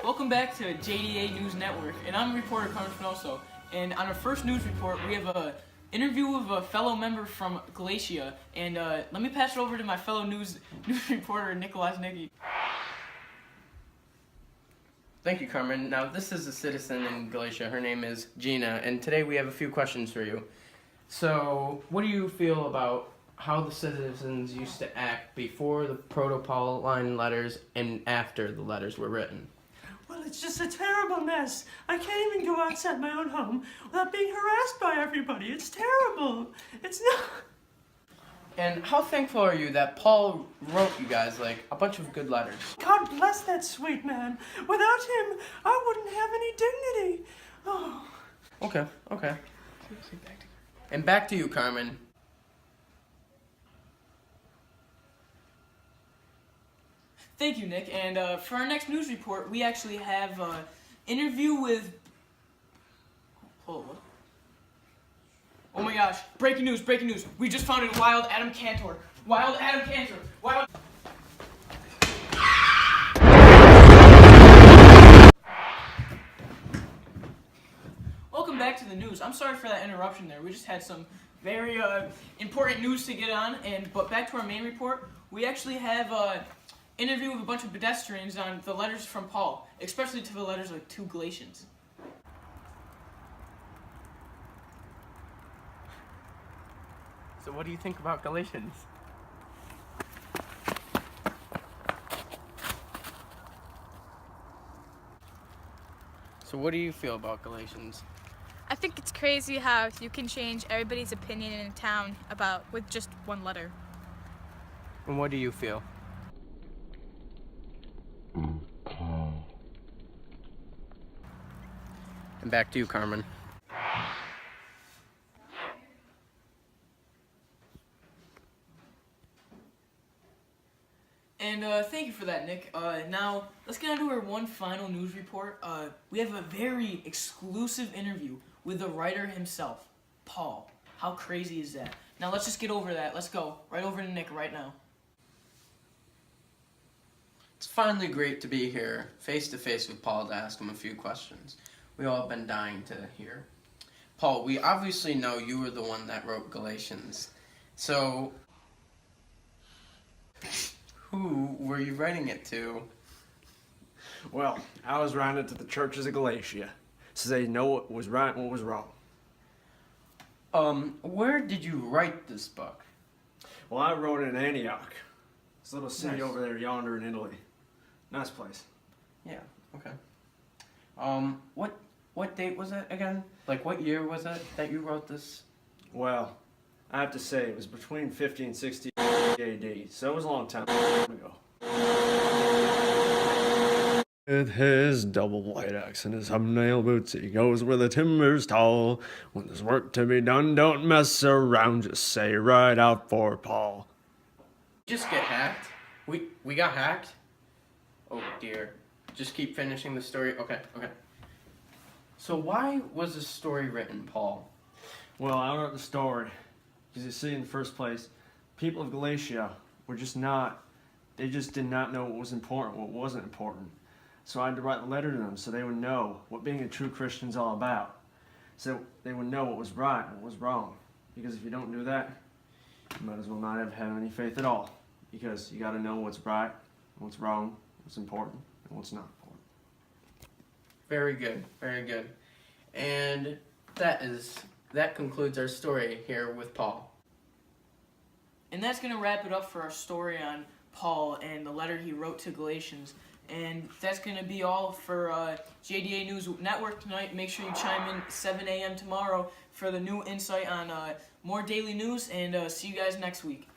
Welcome back to JDA News Network, and I'm reporter Carmen Finoso. And on our first news report, we have a interview with a fellow member from Galatia. And let me pass it over to my fellow news reporter, Nicholas Nicky. Thank you, Carmen. Now, this is a citizen in Galatia. Her name is Gina, and today we have a few questions for you. So, what do you feel about how the citizens used to act before the Proto-Pauline letters and after the letters were written? Well, it's just a terrible mess. I can't even go outside my own home without being harassed by everybody. It's terrible. It's not... And how thankful are you that Paul wrote you guys, like, a bunch of good letters? God bless that sweet man. Without him, I wouldn't have any dignity. Oh. Okay. And back to you, Carmen. Thank you, Nick. And for our next news report, we actually have an interview with... Oh my gosh, breaking news. We just found a wild Adam Cantor. Welcome back to the news. I'm sorry for that interruption there. We just had some very important news to get on. But back to our main report, we actually have an interview with a bunch of pedestrians on the letters from Paul, especially to the letters like to Galatians. So what do you think about Galatians? So what do you feel about Galatians? I think it's crazy how you can change everybody's opinion in a town with just one letter. And what do you feel? And back to you, Carmen. And thank you for that, Nick. Now, let's get on to our one final news report. We have a very exclusive interview with the writer himself, Paul. How crazy is that? Now, let's just get over that. Let's go. Right over to Nick right now. It's finally great to be here, face-to-face with Paul, to ask him a few questions we all have been dying to hear. Paul, we obviously know you were the one that wrote Galatians. So, who were you writing it to? Well, I was writing it to the churches of Galatia, so they know what was right and what was wrong. Where did you write this book? Well, I wrote it in Antioch. This little city Nice. over there yonder in Italy. Nice place. Yeah, okay. What date was it again? Like, what year was it that you wrote this? Well, I have to say, it was between 50 and 60 AD, so it was a long time ago. With his double white axe and his hobnail boots, he goes where the timber's tall. When there's work to be done, don't mess around, just say right out for Paul. Just get hacked? We got hacked? Oh dear. Just keep finishing the story? Okay. So why was this story written, Paul? Well, I wrote the story because you see, in the first place, people of Galatia were they just did not know what was important, what wasn't important. So I had to write a letter to them so they would know what being a true Christian is all about. So they would know what was right and what was wrong. Because if you don't do that, you might as well not have any faith at all. Because you got to know what's right, what's wrong, what's important, and what's not important. Very good. And that concludes our story here with Paul. And that's going to wrap it up for our story on Paul and the letter he wrote to Galatians. And that's going to be all for JDA News Network tonight. Make sure you chime in 7 a.m. tomorrow for the new insight on more daily news, and see you guys next week.